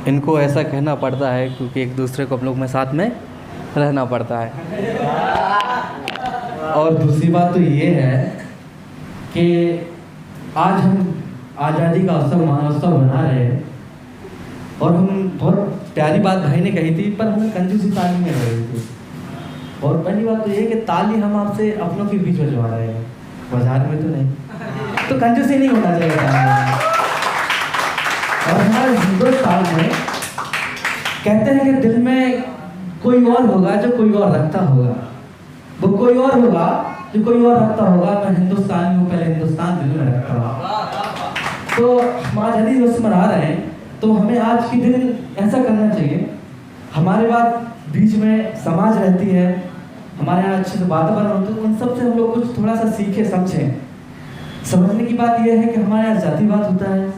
इनको ऐसा कहना पड़ता है क्योंकि एक दूसरे को हम लोग में साथ में रहना पड़ता है। और दूसरी बात तो ये है कि आज हम आज़ादी का अवसर महोत्सव मना रहे हैं और हम बहुत प्यारी बात भाई ने कही थी, पर हमें कंजूसी ताली में रही थी। और पहली बात तो ये कि ताली हम आपसे अपनों के बीच बजवा रहे हैं, बाजार में तो नहीं, तो कंजूसी नहीं होना चाहिए। और हमारे हिंदुस्तान में कहते हैं कि दिल में कोई और होगा जो कोई और रखता होगा, वो कोई और होगा जो कोई और रखता होगा। मैं हिंदुस्तान में पहले हिंदुस्तान दिल में रखता हूँ। तो हम आज़ादी दिवस मना रहे हैं, तो हमें आज के दिन ऐसा करना चाहिए। हमारे बाद बीच में समाज रहती है, हमारे यहाँ अच्छे से वातावरण होते हैं, उन सब से हम लोग कुछ थोड़ा सा सीखे समझें। समझने की बात यह है कि हमारे यहाँ जातिवाद होता है,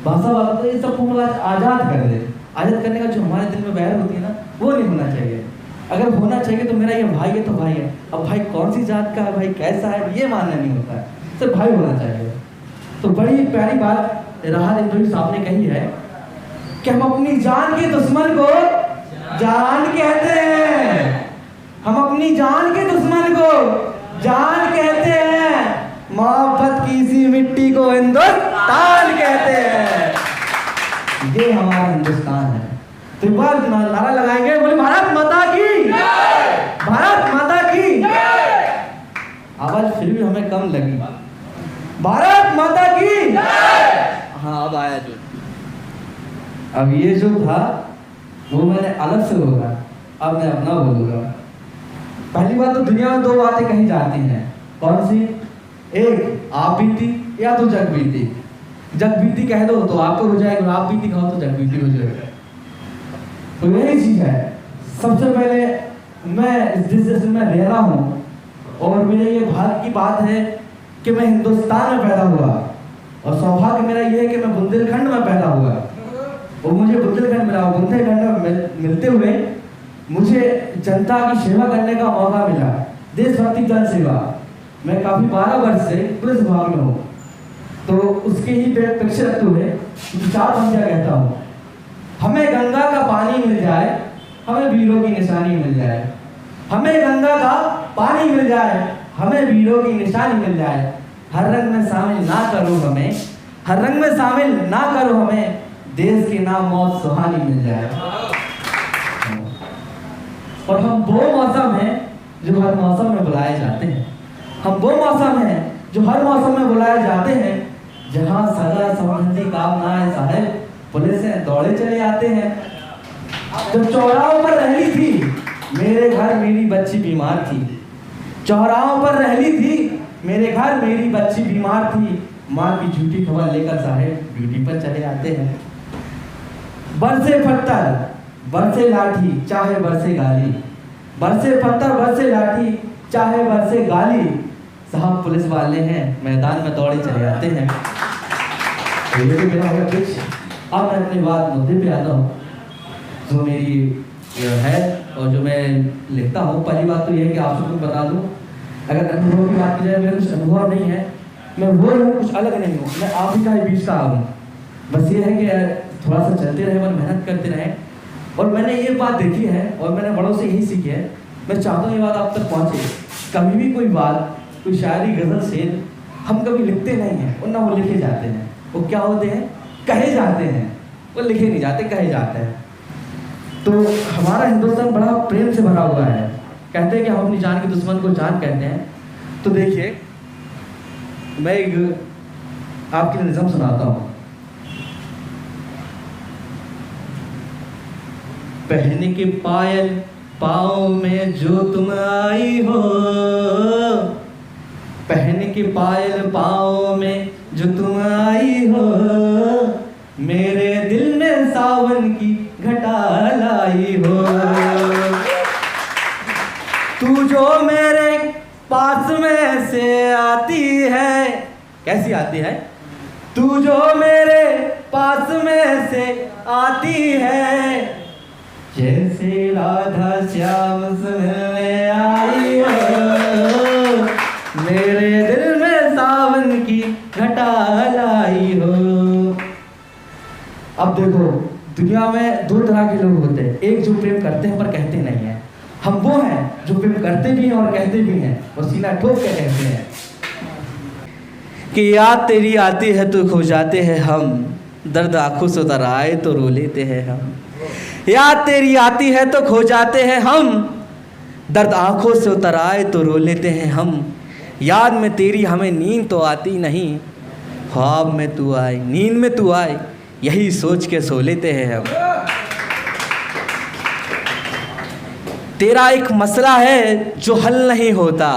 भाषावाद होता है, ये सब हम लोग आज़ाद कर दें। आज़ाद करने का जो हमारे दिल में बैर होती है ना, वो नहीं होना चाहिए। अगर होना चाहिए तो मेरा ये भाई है तो भाई है। अब भाई कौन सी जात का है, भाई कैसा है, ये मानना नहीं होता है, सिर्फ भाई होना चाहिए। तो बड़ी प्यारी बात राहत इंद्रोही साहब ने कही है कि हम अपनी जान के दुश्मन को जान कहते हैं, हम अपनी जान के दुश्मन को जान कहते हैं, मोहब्बत की इसी मिट्टी को हिंदुस्तान कहते हैं। ये हमारा हिंदुस्तान है। तो एक बार नारा लगाएंगे, बोले भारत माता की, भारत माता की। आवाज फिर भी हमें कम लगी। भारत माता की। हाँ अब आया जो। अब ये जो था वो मैंने अलग से बोला, अब मैं अपना बोलूंगा। पहली बात तो दुनिया में दो बातें कही जाती हैं, कौन सी? एक आप बीती या तो जग बीती। जग बीती कह दो तो आपको हो जाएगा, आप बीती कहो तो जग बीती हो जाएगा। तो यही चीज है। सबसे पहले मैं जिस देश में रह रहा हूँ और मेरे ये भाग्य की बात है कि मैं हिंदुस्तान में पैदा हुआ, और सौभाग्य मेरा ये है कि मैं बुंदेलखंड में पैदा हुआ और मुझे बुंदेलखंड मिला। बुंदेलखंड में मिलते हुए मुझे जनता की सेवा करने का मौका मिला, देशभक्ति जन सेवा। मैं काफी 12 वर्ष से पुलिस विभाग में हूँ, तो उसके ही पेक्ष रखते हुए 4 पंक्तियां कहता हूँ। हमें गंगा का पानी मिल जाए, हमें वीरों की निशानी मिल जाए। हमें गंगा का पानी मिल जाए, हमें वीरों की निशानी मिल जाए। हर रंग में शामिल ना करो हमें, हर रंग में शामिल ना करो हमें, देश के नाम मौत सुहानी मिल जाए। और हम वो मौसम हैं जो हर मौसम में बुलाए जाते हैं, हम वो मौसम हैं जो हर मौसम में बुलाए जाते हैं, जहां सगा संबंधी काम ना है साहब, पुलिस से दौड़े चले आते हैं। जब चौराहों पर रहली थी मेरे घर मेरी बच्ची बीमार थी, चौराहों पर रहली थी मेरे घर मेरी बच्ची बीमार थी, माँ की झूठी खबर लेकर साहेब ड्यूटी पर चले आते हैं। बरसे पत्थर बरसे लाठी चाहे बरसे गाली, बरसे पत्थर बरसे लाठी चाहे बरसे गाली, साहब पुलिस वाले हैं मैदान में दौड़े चले आते हैं। तो ये तो मेरा होगा कुछ। अब मैं अपनी बात मुद्दे पे आता हूँ, जो मेरी है और जो मैं लिखता हूँ। पहली बात तो ये है कि आप सबको बता दूँ, अगर अनुभव की बात की जाए, मेरा कुछ अनुभव नहीं है, मैं वो हूँ, कुछ अलग नहीं हूँ, मैं आप ही का ही बीच का हूँ। बस ये है कि थोड़ा सा चलते रहे और मेहनत करते रहे। और मैंने ये बात देखी है और मैंने बड़ों से यही सीखी है, मैं चाहता हूँ ये बात आप तक पहुँचे। कभी भी कोई बात, कोई शायरी गज़ल शेर हम कभी लिखते नहीं हैं, और ना वो लिखे जाते हैं। वो क्या होते हैं? कहे जाते हैं, वो लिखे नहीं जाते, कहे जाते हैं। तो हमारा हिंदुस्तान बड़ा प्रेम से भरा हुआ है। कहते हैं कि हम अपनी जान के दुश्मन को जान कहते हैं। तो देखिए, मैं एक आपके लिए निज़म सुनाता हूँ। पहन के पायल पाँव में जो तुम आई हो, पहन के पायल पाँव में जो तुम आई हो, मेरे दिल में सावन की घटा लाई हो। तू जो मेरे पास में से आती है, कैसी आती है? तू जो मेरे पास में से आती है, जैसे राधा श्याम से मिलने आई हो, मेरे दिल में सावन की घटा लाई हो। अब देखो, दुनिया में दो तरह के लोग होते हैं, एक जो प्रेम करते हैं पर कहते नहीं हैं। हम वो हैं जो प्रेम करते भी हैं और कहते भी हैं और सीना ठोक के कहते हैं कि याद तेरी आती है तो खो जाते हैं हम, दर्द आंखों से उतर आए तो रो लेते हैं हम। याद तेरी आती है तो खो जाते हैं हम, दर्द आंखों से उतर आए तो रो लेते हैं हम। याद में तेरी हमें नींद तो आती नहीं, ख्वाब में तू आए नींद में तू आए, यही सोच के सो लेते हैं हम। तेरा एक मसला है जो हल नहीं होता,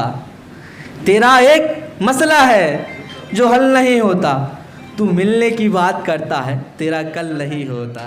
तेरा एक मसला है जो हल नहीं होता, तू मिलने की बात करता है तेरा कल नहीं होता।